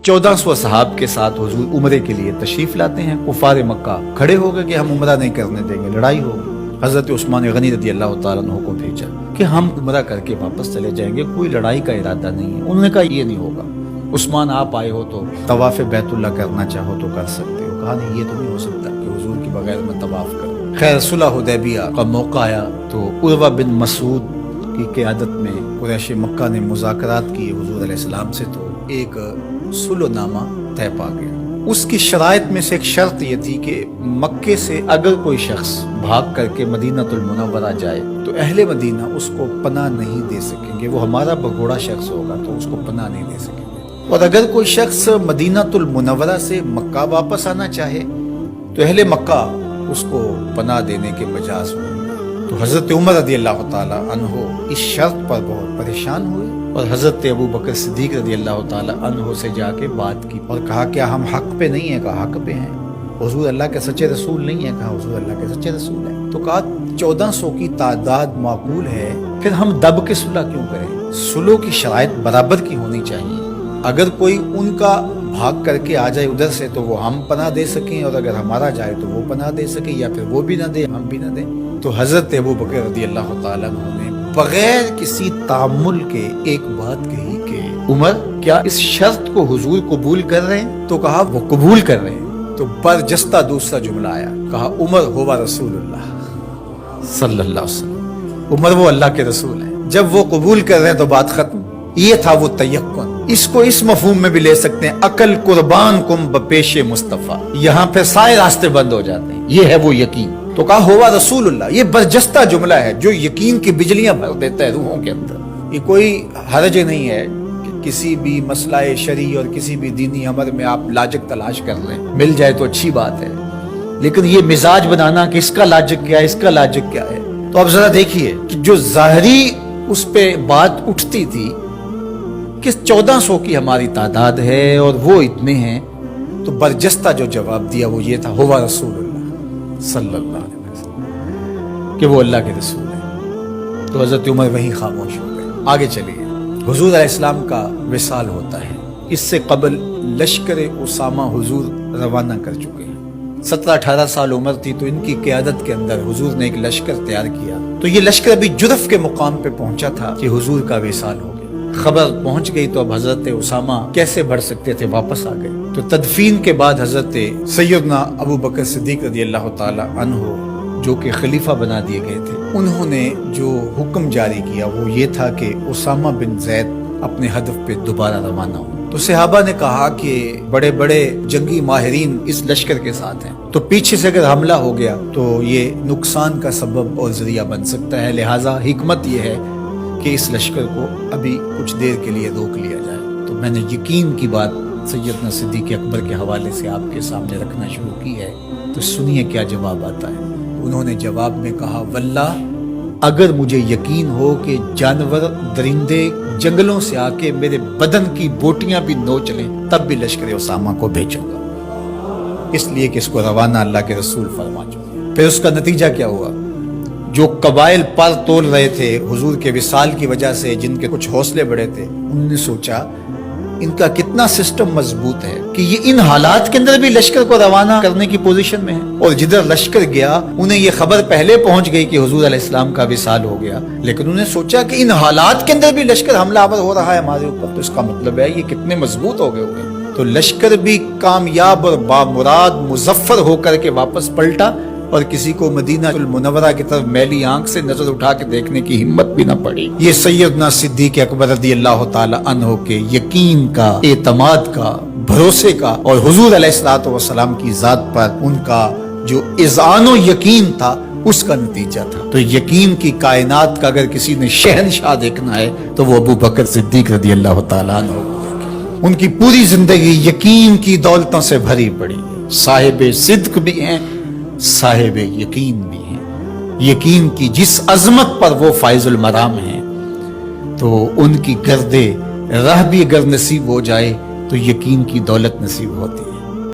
1400 सहाब के साथ हुजूर उम्रे के लिए तशरीफ लाते हैं। कुफार मक्का खड़े हो गए कि हम उम्रा नहीं करने देंगे, लड़ाई होगी। हजरत उस्मान गनी रज़ी अल्लाह तआला अन्हु को भेजा कि हम उम्रा करके वापस चले जाएंगे, कोई लड़ाई का इरादा नहीं है। उन्होंने कहा ये नहीं होगा, उस्मान आप आए हो तो तवाफ़ बैतुल्लाह करना चाहो तो कर सकते हो। कहा नहीं, ये तो नहीं हो सकता कि हुजूर की बगैर मैं तवाफ करूं। खैर सुलह हुदैबिया का मौका आया तो उर्वा बिन मसूद की क़यादत में कुरैश मक्का ने मुज़ाकरात किए हुजूर अलैहिस्सलाम से, तो एक सुलहनामा तय पा गया। उसकी शराइत में से एक शर्त ये थी कि मक्के से अगर कोई शख्स भाग करके मदीनातुल मुनव्वरा जाए तो अहले मदीना उसको पनाह नहीं दे सकेंगे, वो हमारा भगोड़ा शख्स होगा तो उसको पनाह नहीं दे सकेंगे। और अगर कोई शख्स मदीनातुल मुनव्वरा से मक्का वापस आना चाहे तो अहले मक्का उसको पनाह देने के मजाज होंगे। तो हजरत उमर रज़ी अल्लाह तआला अन्हु इस शर्त पर बहुत परेशान हुए और हजरत अबू बकर सिद्दीक रज़ी अल्लाह तआला अन्हु से जाके बात की और कहा क्या हम हक पे नहीं है? कहा हक पे हैं। हुजूर अल्लाह के सच्चे रसूल नहीं है? कहा हुजूर अल्लाह के सच्चे रसूल है। तो कहा 1400 की तादाद माकूल है, फिर हम दब के सुलह क्यों करें? सुलह की शराइत बराबर की होनी चाहिए। अगर कोई उनका भाग करके आ जाए उधर से तो वो हम पनाह दे सकें, और अगर हमारा जाए तो वो पनाह दे सके, या फिर वो भी ना दे हम भी ना दें। तो हजरत अबू बकर रज़ी अल्लाह तआला अन्हु ने बगैर किसी तामुल के एक बात कही कि उमर क्या इस शर्त को हुजूर कबूल कर रहे हैं? तो कहा वो कबूल कर रहे हैं। तो बरजस्ता दूसरा जुमला आया, कहा उमर हुवा रसूलुल्लाह सल्लल्लाहु अलैहि वसल्लम, उमर वो अल्लाह के रसूल हैं। जब वो कबूल कर रहे हैं तो बात खत्म। ये था वो तयक्कुन। इसको इस मफहूम में भी ले सकते हैं, अकल कुर्बान कुम बपेशे मुस्तफा। यहाँ पे सारे रास्ते बंद हो जाते हैं, ये है वो यकीन। तो कहा हुआ रसूलुल्लाह, ये बरजस्ता जुमला है जो यकीन की बिजलियां भर देता है रूहों के अंदर। ये कोई हरज नहीं है कि किसी भी मसला शरी और किसी भी दीनी अमर में आप लाजक तलाश कर लें, मिल जाए तो अच्छी बात है, लेकिन ये मिजाज बनाना कि इसका लाजक क्या है, इसका लाजक क्या है। तो अब जरा देखिए कि जो ज़ाहरी उस पे बात उठती थी कि 1400 की हमारी तादाद है और वो इतने हैं, तो बरजस्ता जो जवाब दिया वो ये था हुवा रसूलुल्लाह सल्लल्लाहु अलैहि वसल्लम, कि वो अल्लाह के रसूल है। तो हजरत उमर वहीं खामोश हो गए। आगे चलिए, हुजूर अलैहिस्सलाम का विसाल होता है। इससे कबल लश्कर उसामा हुजूर रवाना कर चुके हैं। 17-18 साल उम्र थी तो इनकी क़यादत के अंदर हुजूर ने एक लश्कर तैयार किया। तो ये लश्कर अभी जुरफ के मुकाम पे पहुंचा था कि हुजूर का विसाल हो गया। खबर पहुंच गई तो अब हजरत उसामा कैसे बढ़ सकते थे, वापस आ गए। तो तदफीन के बाद हजरत सैयदना अबू बकर सिद्दीक रज़ी अल्लाह तआला अन्हु जो कि खलीफा बना दिए गए थे, उन्होंने जो हुक्म जारी किया वो ये था कि उसामा बिन ज़ैद अपने हदफ पे दोबारा रवाना हो। तो सहाबा ने कहा कि बड़े बड़े जंगी माहिरीन इस लश्कर के साथ हैं, तो पीछे से अगर हमला हो गया तो ये नुकसान का सबब और जरिया बन सकता है। लिहाजा हिकमत ये है कि इस लश्कर को अभी कुछ देर के लिए रोक लिया जाए। तो मैंने यकीन की बात सैयदना सिद्दीक़ अकबर के हवाले से आपके सामने रखना शुरू की है, तो सुनिए क्या जवाब आता है। उन्होंने जवाब में कहा, वल्लाह अगर मुझे यकीन हो कि जानवर दरिंदे जंगलों से आके मेरे बदन की बोटियां भी नोच लें, तब भी लश्कर उसामा को भेजूंगा, इसलिए कि इसको रवाना अल्लाह के रसूल फरमा चुके। फिर उसका नतीजा क्या हुआ? जो कबाइल पर तोल रहे थे हुजूर के विसाल की वजह से, जिनके कुछ हौसले बड़े थे, उन्होंने सोचा इनका कितना सिस्टम मजबूत है कि ये इन हालात के अंदर भी लश्कर को रवाना करने की पोजीशन में है। और जिधर लश्कर गया उन्हें ये खबर पहले पहुंच गई कि हुजूर अलैहिस्सलाम का विसाल हो गया, लेकिन उन्होंने सोचा कि इन हालात के अंदर भी लश्कर हमलावर हो रहा है हमारे ऊपर, तो इसका मतलब है ये कितने मजबूत हो गए होंगे। तो लश्कर भी कामयाब और बामुराद मुजफ्फर होकर के वापस पलटा और किसी को मदीनातुल मुनव्वरा की तरफ मैली आंख से नजर उठा के देखने की हिम्मत भी न पड़ी। ये सैयदना सिद्दीक़ अकबर रज़ियल्लाहु ताला अन्हु के यकीन का, एतमाद का, भरोसे का और हुजूर अलैहिस्सलातु वस्सलाम की जात पर उनका जो इज़ानो यकीन था, उसका नतीजा था। तो यकीन की कायनात का अगर किसी ने शहनशाह देखना है तो वो अबू बकर सिद्दीक़ रज़ियल्लाहु ताला अन्हु। उनकी पूरी जिंदगी यकीन की दौलतों से भरी पड़ी है। साहिब सिद्क भी हैं, साहिब यकीन भी हैं। यकीन की जिस अजमत पर वो फाइजुल मराम हैं, तो उनकी गर्दे राह भी अगर नसीब हो जाए तो यकीन की दौलत नसीब होती है।